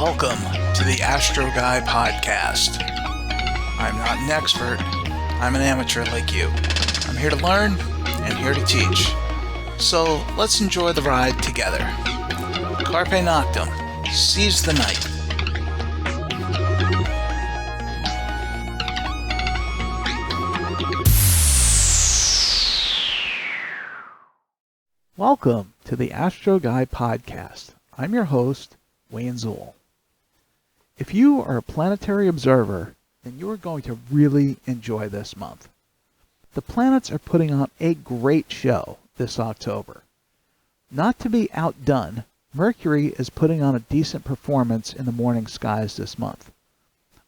Welcome to the Astro Guy podcast. I'm not an expert, I'm an amateur like you. I'm here to learn and here to teach. So let's enjoy the ride together. Carpe Noctem, seize the night. Welcome to the Astro Guy podcast. I'm your host, Wayne Zool. If you are a planetary observer, then you are going to really enjoy this month. The planets are putting on a great show this October. Not to be outdone, Mercury is putting on a decent performance in the morning skies this month.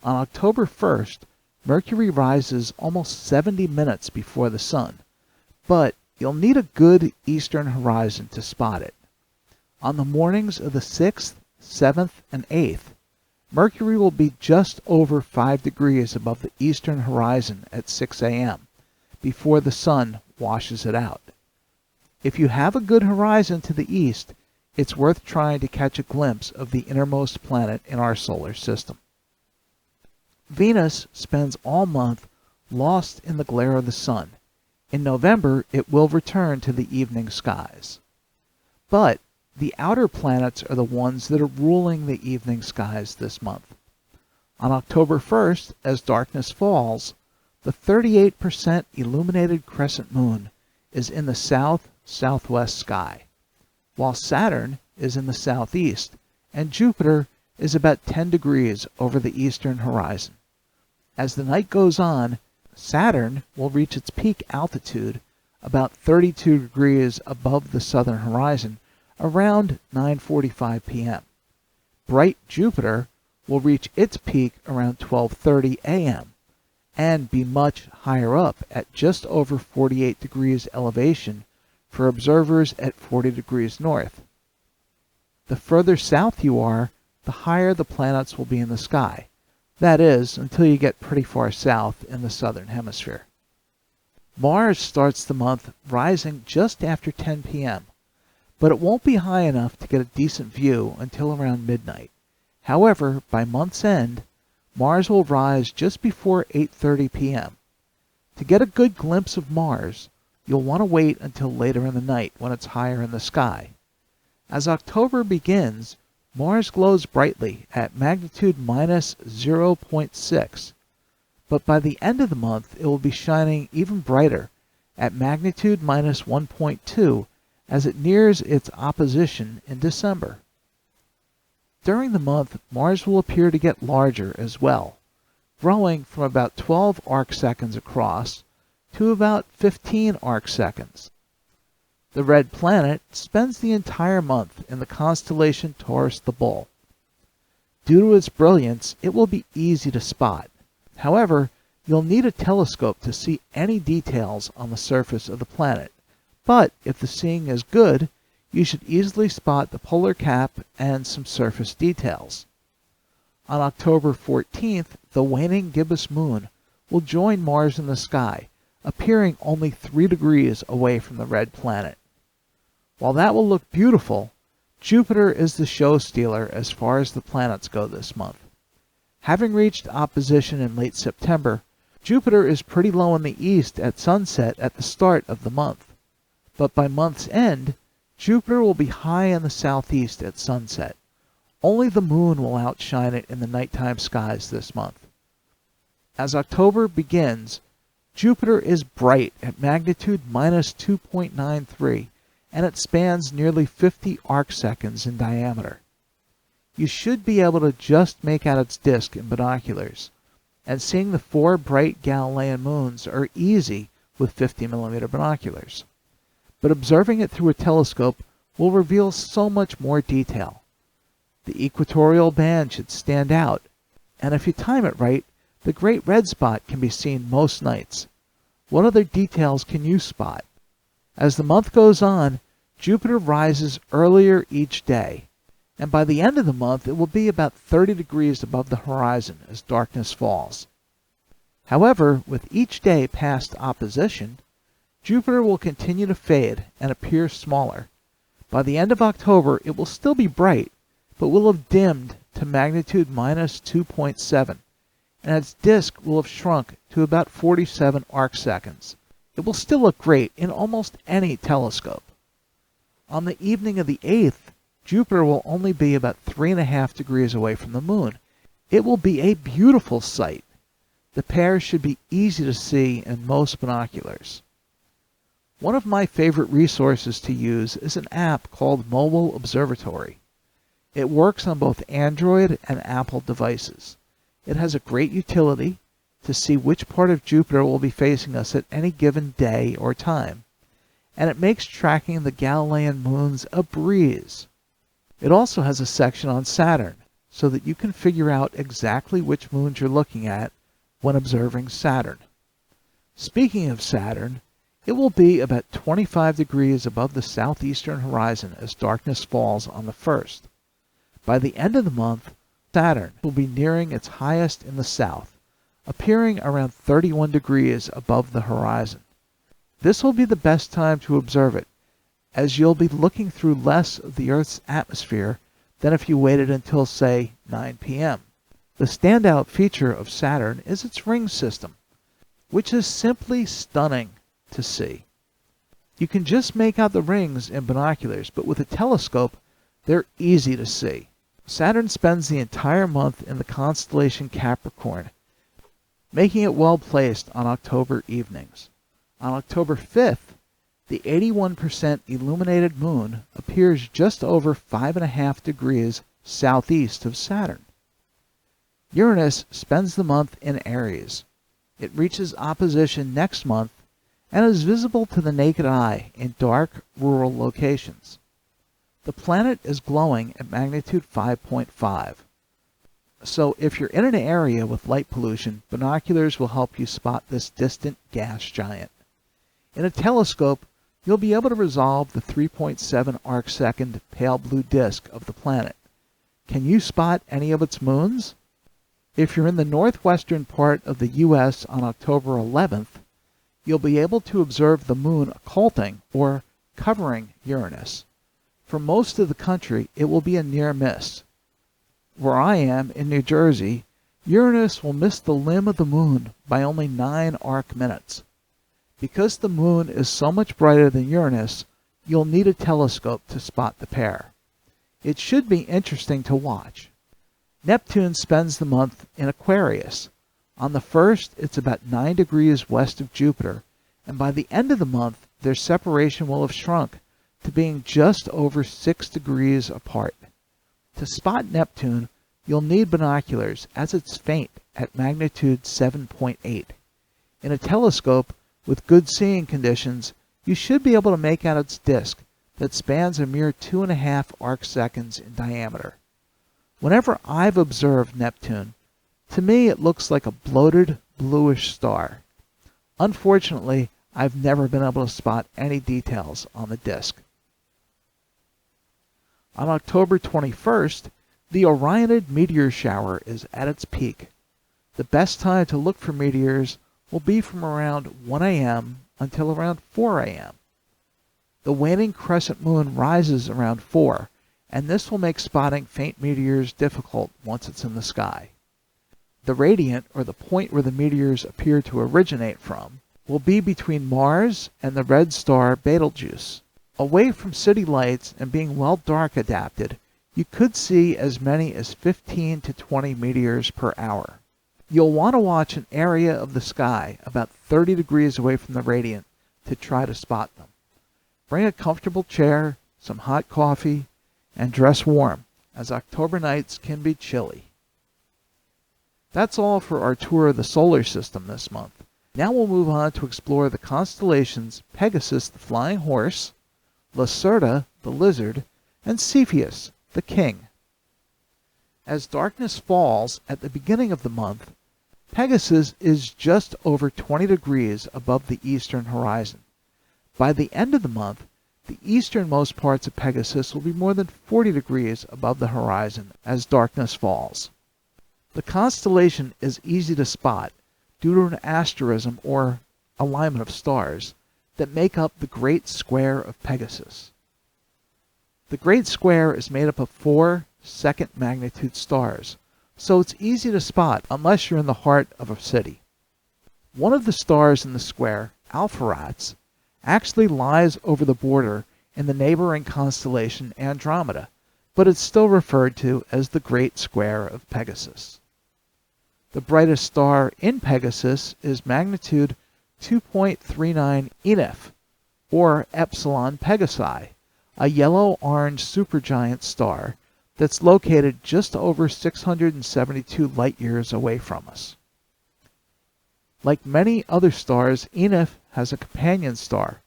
On October 1st, Mercury rises almost 70 minutes before the Sun, but you'll need a good eastern horizon to spot it. On the mornings of the 6th, 7th, and 8th, Mercury will be just over 5 degrees above the eastern horizon at 6 a.m. before the Sun washes it out. If you have a good horizon to the east, it's worth trying to catch a glimpse of the innermost planet in our solar system. Venus spends all month lost in the glare of the Sun. In November, it will return to the evening skies. But the outer planets are the ones that are ruling the evening skies this month. On October 1st, as darkness falls, the 38% illuminated crescent moon is in the south-southwest sky, while Saturn is in the southeast, and Jupiter is about 10 degrees over the eastern horizon. As the night goes on, Saturn will reach its peak altitude about 32 degrees above the southern horizon around 9:45 p.m. Bright Jupiter will reach its peak around 12:30 a.m. and be much higher up at just over 48 degrees elevation for observers at 40 degrees north. The further south you are, the higher the planets will be in the sky. That is, until you get pretty far south in the southern hemisphere. Mars starts the month rising just after 10 p.m., but it won't be high enough to get a decent view until around midnight. However, by month's end, Mars will rise just before 8:30 p.m. To get a good glimpse of Mars, you'll want to wait until later in the night when it's higher in the sky. As October begins, Mars glows brightly at magnitude minus 0.6, but by the end of the month it will be shining even brighter at magnitude minus 1.2 as it nears its opposition in December. During the month, Mars will appear to get larger as well, growing from about 12 arcseconds across to about 15 arcseconds. The red planet spends the entire month in the constellation Taurus the Bull. Due to its brilliance, it will be easy to spot. However, you'll need a telescope to see any details on the surface of the planet. But if the seeing is good, you should easily spot the polar cap and some surface details. On October 14th, the waning gibbous moon will join Mars in the sky, appearing only 3 degrees away from the red planet. While that will look beautiful, Jupiter is the show stealer as far as the planets go this month. Having reached opposition in late September, Jupiter is pretty low in the east at sunset at the start of the month. But by month's end, Jupiter will be high in the southeast at sunset. Only the moon will outshine it in the nighttime skies this month. As October begins, Jupiter is bright at magnitude minus 2.93, and it spans nearly 50 arcseconds in diameter. You should be able to just make out its disk in binoculars, and seeing the 4 bright Galilean moons are easy with 50mm binoculars. But observing it through a telescope will reveal so much more detail. The equatorial band should stand out, and if you time it right, the Great Red Spot can be seen most nights. What other details can you spot? As the month goes on, Jupiter rises earlier each day, and by the end of the month it will be about 30 degrees above the horizon as darkness falls. However, with each day past opposition, Jupiter will continue to fade and appear smaller. By the end of October, it will still be bright, but will have dimmed to magnitude minus 2.7, and its disk will have shrunk to about 47 arcseconds. It will still look great in almost any telescope. On the evening of the 8th, Jupiter will only be about 3.5 degrees away from the Moon. It will be a beautiful sight. The pair should be easy to see in most binoculars. One of my favorite resources to use is an app called Mobile Observatory. It works on both Android and Apple devices. It has a great utility to see which part of Jupiter will be facing us at any given day or time, and it makes tracking the Galilean moons a breeze. It also has a section on Saturn, so that you can figure out exactly which moons you're looking at when observing Saturn. Speaking of Saturn, it will be about 25 degrees above the southeastern horizon as darkness falls on the 1st. By the end of the month, Saturn will be nearing its highest in the south, appearing around 31 degrees above the horizon. This will be the best time to observe it, as you'll be looking through less of the Earth's atmosphere than if you waited until, say, 9 p.m. The standout feature of Saturn is its ring system, which is simply stunning to see. You can just make out the rings in binoculars, but with a telescope, they're easy to see. Saturn spends the entire month in the constellation Capricorn, making it well placed on October evenings. On October 5th, the 81% illuminated moon appears just over 5.5 degrees southeast of Saturn. Uranus spends the month in Aries. It reaches opposition next month and is visible to the naked eye in dark, rural locations. The planet is glowing at magnitude 5.5. So if you're in an area with light pollution, binoculars will help you spot this distant gas giant. In a telescope, you'll be able to resolve the 3.7 arcsecond pale blue disk of the planet. Can you spot any of its moons? If you're in the northwestern part of the U.S. on October 11th, you'll be able to observe the moon occulting or covering Uranus. For most of the country, it will be a near miss. Where I am, in New Jersey, Uranus will miss the limb of the moon by only 9 arc minutes. Because the moon is so much brighter than Uranus, you'll need a telescope to spot the pair. It should be interesting to watch. Neptune spends the month in Aquarius. On the 1st, it's about 9 degrees west of Jupiter, and by the end of the month, their separation will have shrunk to being just over 6 degrees apart. To spot Neptune, you'll need binoculars, as it's faint at magnitude 7.8. In a telescope, with good seeing conditions, you should be able to make out its disk that spans a mere 2.5 arcseconds in diameter. Whenever I've observed Neptune, to me it looks like a bloated, bluish star. Unfortunately, I've never been able to spot any details on the disk. On October 21st, the Orionid meteor shower is at its peak. The best time to look for meteors will be from around 1 a.m. until around 4 a.m. The waning crescent moon rises around 4, and this will make spotting faint meteors difficult once it's in the sky. The radiant, or the point where the meteors appear to originate from, will be between Mars and the red star Betelgeuse. Away from city lights and being well dark adapted, you could see as many as 15 to 20 meteors per hour. You'll want to watch an area of the sky about 30 degrees away from the radiant to try to spot them. Bring a comfortable chair, some hot coffee, and dress warm, as October nights can be chilly. That's all for our tour of the solar system this month. Now we'll move on to explore the constellations Pegasus the Flying Horse, Lacerta the Lizard, and Cepheus the King. As darkness falls at the beginning of the month, Pegasus is just over 20 degrees above the eastern horizon. By the end of the month, the easternmost parts of Pegasus will be more than 40 degrees above the horizon as darkness falls. The constellation is easy to spot due to an asterism or alignment of stars that make up the Great Square of Pegasus. The Great Square is made up of 4 second magnitude stars, so it's easy to spot unless you're in the heart of a city. One of the stars in the square, Alpheratz, actually lies over the border in the neighboring constellation Andromeda, but it's still referred to as the Great Square of Pegasus. The brightest star in Pegasus is magnitude 2.39 Enif, or Epsilon Pegasi, a yellow-orange supergiant star that's located just over 672 light-years away from us. Like many other stars, Enif has a companion star,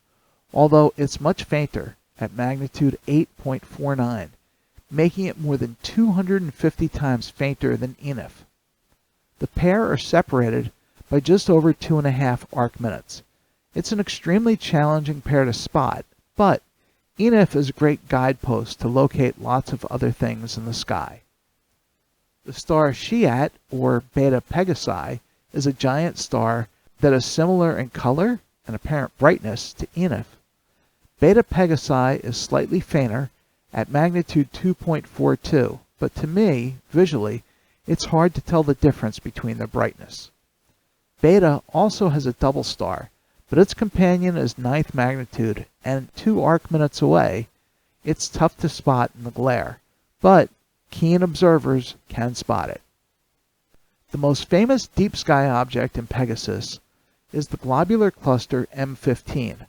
although it's much fainter at magnitude 8.49, making it more than 250 times fainter than Enif. The pair are separated by just over 2.5 arc minutes. It's an extremely challenging pair to spot, but Enif is a great guidepost to locate lots of other things in the sky. The star Shiat, or Beta Pegasi, is a giant star that is similar in color and apparent brightness to Enif. Beta Pegasi is slightly fainter at magnitude 2.42, but to me, visually, it's hard to tell the difference between their brightness. Beta also has a double star, but its companion is 9th magnitude and 2 arc minutes away. It's tough to spot in the glare, but keen observers can spot it. The most famous deep sky object in Pegasus is the Globular Cluster M15.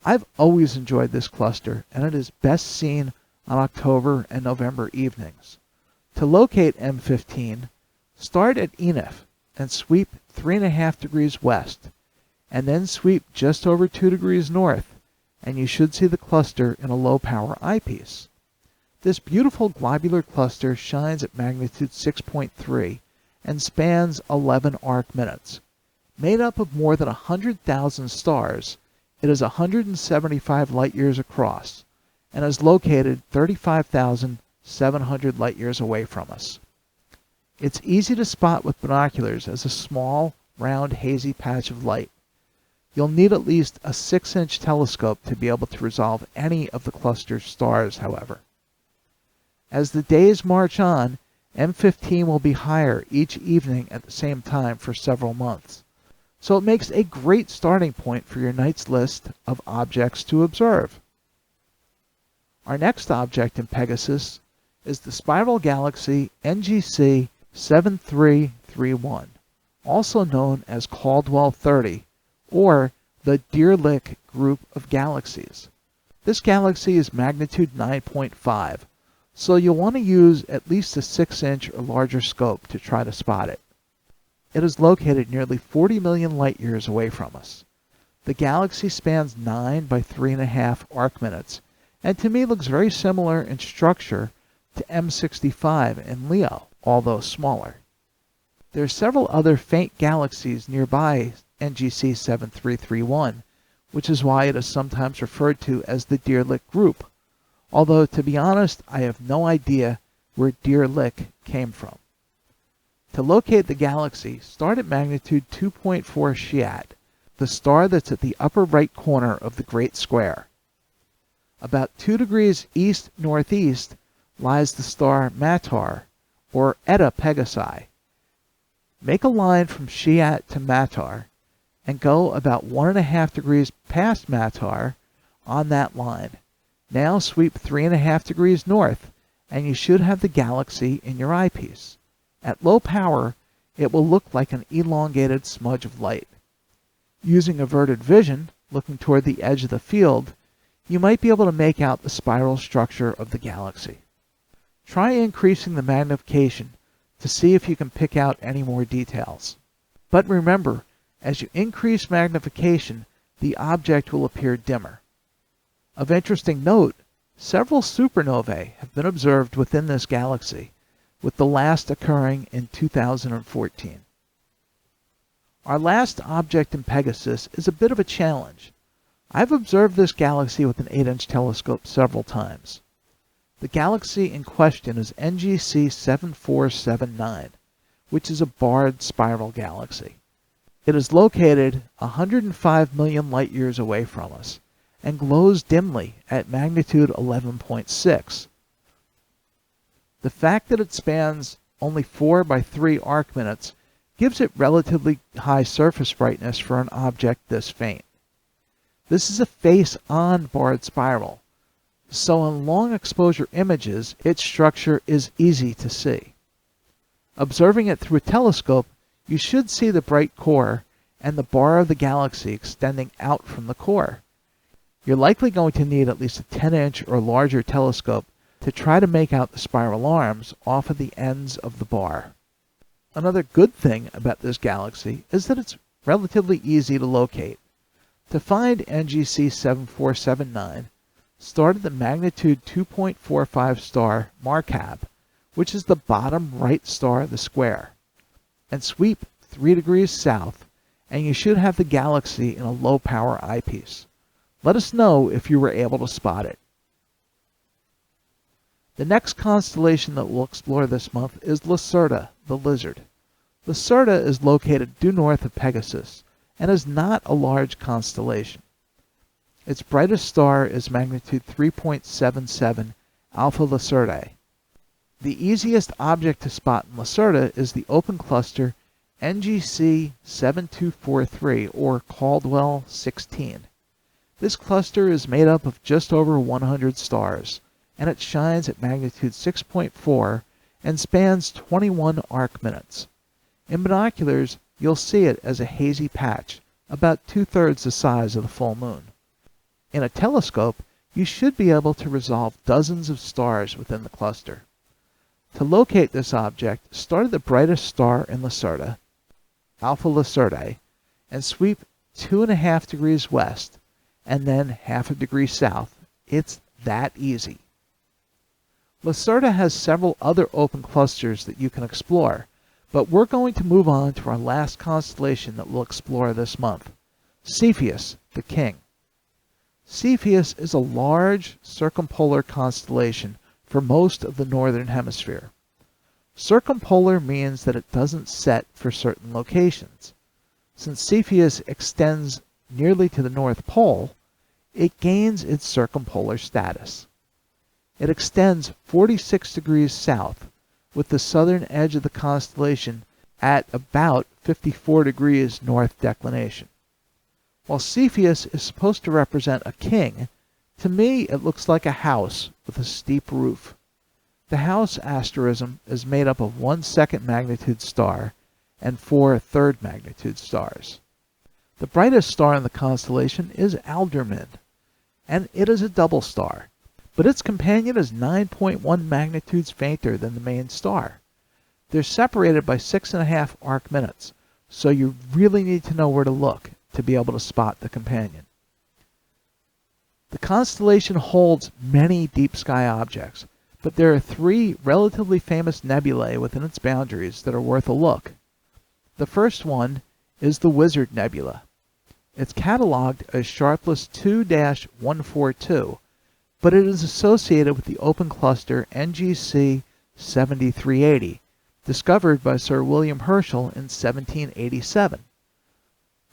I've always enjoyed this cluster, and it is best seen on October and November evenings. To locate M15, start at Enif and sweep 3.5 degrees west, and then sweep just over 2 degrees north, and you should see the cluster in a low-power eyepiece. This beautiful globular cluster shines at magnitude 6.3 and spans 11 arc minutes. Made up of more than 100,000 stars, it is 175 light-years across and is located 35,700 light-years away from us. It's easy to spot with binoculars as a small, round, hazy patch of light. You'll need at least a 6-inch telescope to be able to resolve any of the cluster's stars, however. As the days march on, M15 will be higher each evening at the same time for several months, so it makes a great starting point for your night's list of objects to observe. Our next object in Pegasus is the spiral galaxy Ngc 7331, also known as Caldwell 30, or the Dirichlet group of galaxies. This galaxy is magnitude 9.5, so you'll want to use at least a 6-inch or larger scope to try to spot it. It is located nearly 40 million light-years away from us. The galaxy spans 9 by 3.5 arc minutes, and to me looks very similar in structure to M65 in Leo, although smaller. There are several other faint galaxies nearby Ngc 7331, which is why it is sometimes referred to as the Dirichlet group, although to be honest, I have no idea where Dirichlet came from. To locate the galaxy, start at magnitude 2.4 Shiat, the star that's at the upper right corner of the Great Square. About 2 degrees east-northeast lies the star Meteor, or Eta Pegasi. Make a line from Shiat to Meteor, and go about 1.5 degrees past Meteor on that line. Now sweep 3.5 degrees north, and you should have the galaxy in your eyepiece. At low power, it will look like an elongated smudge of light. Using averted vision, looking toward the edge of the field, you might be able to make out the spiral structure of the galaxy. Try increasing the magnification to see if you can pick out any more details. But remember, as you increase magnification, the object will appear dimmer. Of interesting note, several supernovae have been observed within this galaxy, with the last occurring in 2014. Our last object in Pegasus is a bit of a challenge. I've observed this galaxy with an 8-inch telescope several times. The galaxy in question is Ngc 7479, which is a barred spiral galaxy. It is located 105 million light-years away from us and glows dimly at magnitude 11.6. The fact that it spans only 4 by 3 arc minutes gives it relatively high surface brightness for an object this faint. This is a face-on barred spiral, so in long exposure images, its structure is easy to see. Observing it through a telescope, you should see the bright core and the bar of the galaxy extending out from the core. You're likely going to need at least a 10-inch or larger telescope to try to make out the spiral arms off of the ends of the bar. Another good thing about this galaxy is that it's relatively easy to locate. To find NGC 7479, start at the magnitude 2.45 star Markab, which is the bottom right star of the square, and sweep 3 degrees south, and you should have the galaxy in a low power eyepiece. Let us know if you were able to spot it. The next constellation that we'll explore this month is Lacerta, the Lizard. Lacerta is located due north of Pegasus and is not a large constellation. Its brightest star is magnitude 3.77 Alpha Lacertae. The easiest object to spot in Lacerta is the open cluster NGC 7243 or Caldwell 16. This cluster is made up of just over 100 stars, and it shines at magnitude 6.4 and spans 21 arc minutes. In binoculars, you'll see it as a hazy patch, about 2/3 the size of the full moon. In a telescope, you should be able to resolve dozens of stars within the cluster. To locate this object, start at the brightest star in Lacerta, Alpha Lacertae, and sweep 2.5 degrees west, and then 0.5 degree south. It's that easy. Lacerta has several other open clusters that you can explore, but we're going to move on to our last constellation that we'll explore this month, Cepheus the King. Cepheus is a large circumpolar constellation for most of the northern hemisphere. Circumpolar means that it doesn't set for certain locations. Since Cepheus extends nearly to the North Pole, it gains its circumpolar status. It extends 46 degrees south, with the southern edge of the constellation at about 54 degrees north declination. While Cepheus is supposed to represent a king, to me it looks like a house with a steep roof. The house asterism is made up of 1 second magnitude star and 4 third magnitude stars. The brightest star in the constellation is Alderman, and it is a double star, but its companion is 9.1 magnitudes fainter than the main star. They're separated by 6.5 arc minutes, so you really need to know where to look to be able to spot the companion. The constellation holds many deep sky objects, but there are 3 relatively famous nebulae within its boundaries that are worth a look. The first one is the Wizard Nebula. It's cataloged as Sharpless 2-142, but it is associated with the open cluster NGC 7380, discovered by Sir William Herschel in 1787.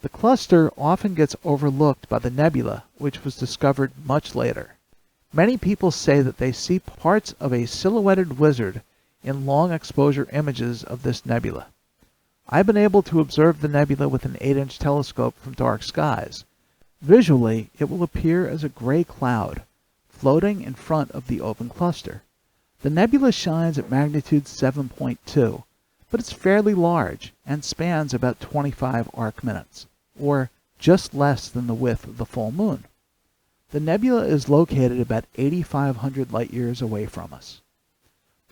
The cluster often gets overlooked by the nebula, which was discovered much later. Many people say that they see parts of a silhouetted wizard in long exposure images of this nebula. I've been able to observe the nebula with an 8-inch telescope from dark skies. Visually, it will appear as a gray cloud, floating in front of the open cluster. The nebula shines at magnitude 7.2, but it's fairly large and spans about 25 arc minutes, or just less than the width of the full moon. The nebula is located about 8,500 light-years away from us.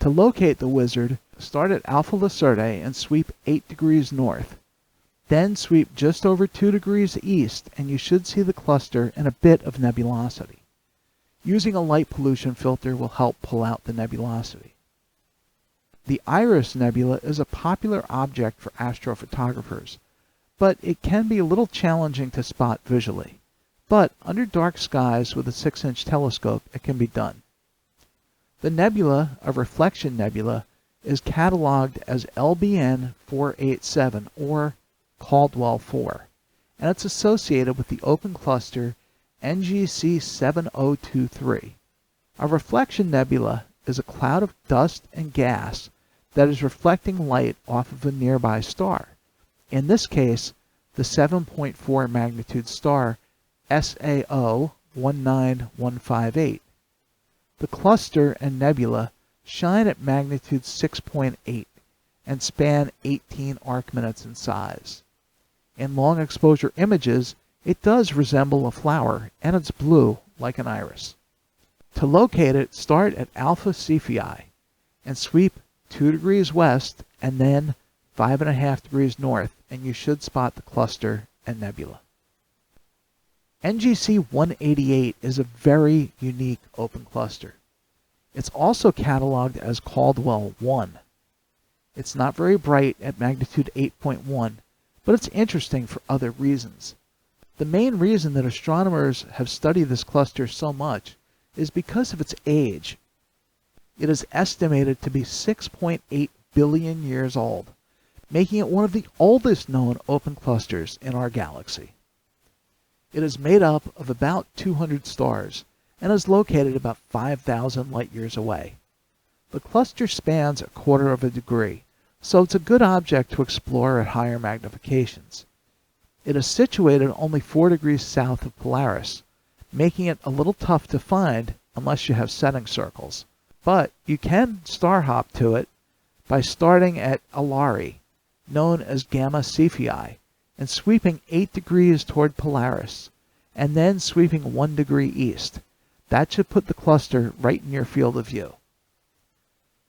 To locate the wizard, start at Alpha Lacertae and sweep 8 degrees north. Then sweep just over 2 degrees east and you should see the cluster and a bit of nebulosity. Using a light pollution filter will help pull out the nebulosity. The Iris Nebula is a popular object for astrophotographers, but it can be a little challenging to spot visually. But under dark skies with a 6-inch telescope, it can be done. The nebula, a reflection nebula, is cataloged as LBN 487 or Caldwell 4, and it's associated with the open cluster NGC 7023. A reflection nebula is a cloud of dust and gas that is reflecting light off of a nearby star. In this case, the 7.4 magnitude star SAO 19158. The cluster and nebula shine at magnitude 6.8 and span 18 arc minutes in size. In long exposure images, it does resemble a flower, and it's blue like an iris. To locate it, start at Alpha Cephei and sweep 2 degrees west and then 5.5 degrees north, and you should spot the cluster and nebula. NGC 188 is a very unique open cluster. It's also cataloged as Caldwell 1. It's not very bright at magnitude 8.1, but it's interesting for other reasons. The main reason that astronomers have studied this cluster so much is because of its age. It is estimated to be 6.8 billion years old, making it one of the oldest known open clusters in our galaxy. It is made up of about 200 stars and is located about 5,000 light-years away. The cluster spans 1/4 of a degree, so it's a good object to explore at higher magnifications. It is situated only 4 degrees south of Polaris, making it a little tough to find unless you have setting circles. But you can star hop to it by starting at Alari, known as Gamma Cephei, and sweeping 8 degrees toward Polaris, and then sweeping 1 degree east. That should put the cluster right in your field of view.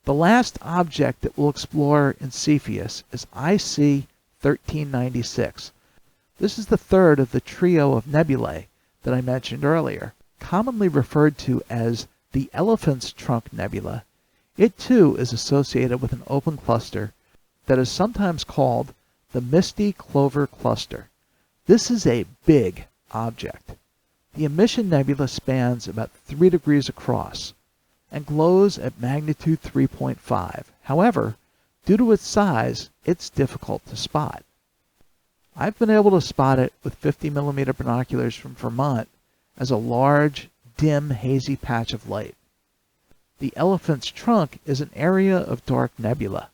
The last object that we'll explore in Cepheus is IC 1396. This is the third of the trio of nebulae that I mentioned earlier, commonly referred to as the Elephant's Trunk Nebula. It too is associated with an open cluster that is sometimes called the Misty Clover Cluster. This is a big object. The emission nebula spans about 3 degrees across and glows at magnitude 3.5. However, due to its size, it's difficult to spot. I've been able to spot it with 50mm binoculars from Vermont as a large, dim, hazy patch of light. The Elephant's Trunk is an area of dark nebula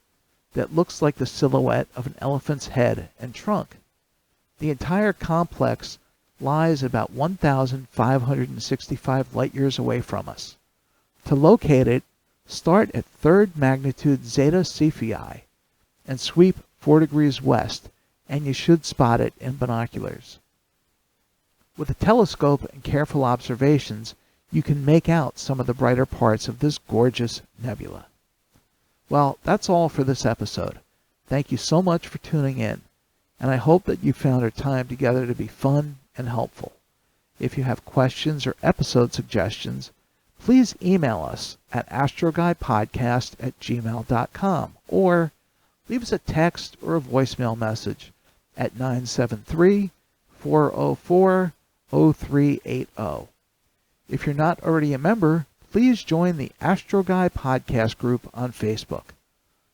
that looks like the silhouette of an elephant's head and trunk. The entire complex lies about 1,565 light-years away from us. To locate it, start at 3rd magnitude Zeta Cephei and sweep 4 degrees west, and you should spot it in binoculars. With a telescope and careful observations, you can make out some of the brighter parts of this gorgeous nebula. Well, that's all for this episode. Thank you so much for tuning in, and I hope that you found our time together to be fun and helpful. If you have questions or episode suggestions, please email us at astroguypodcast@gmail.com or leave us a text or a voicemail message at 973-404-0380. If you're not already a member, please join the Astro Guy podcast group on Facebook.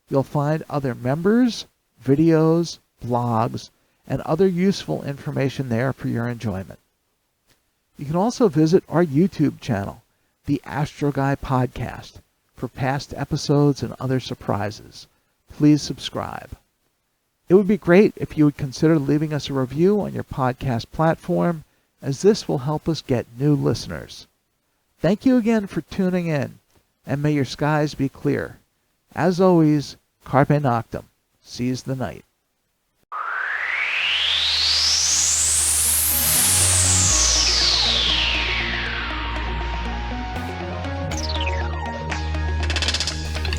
You'll find other members, videos, blogs, and other useful information there for your enjoyment. You can also visit our YouTube channel, the Astro Guy Podcast, for past episodes and other surprises. Please subscribe. It would be great if you would consider leaving us a review on your podcast platform, as this will help us get new listeners. Thank you again for tuning in, and may your skies be clear. As always, Carpe Noctem, seize the night.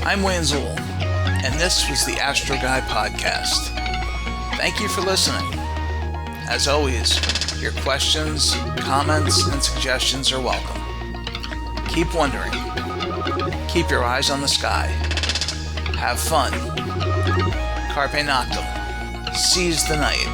I'm Wayne Zool, and this was the Astro Guy Podcast. Thank you for listening. As always, your questions, comments, and suggestions are welcome. Keep wondering. Keep your eyes on the sky. Have fun. Carpe Noctem. Seize the night.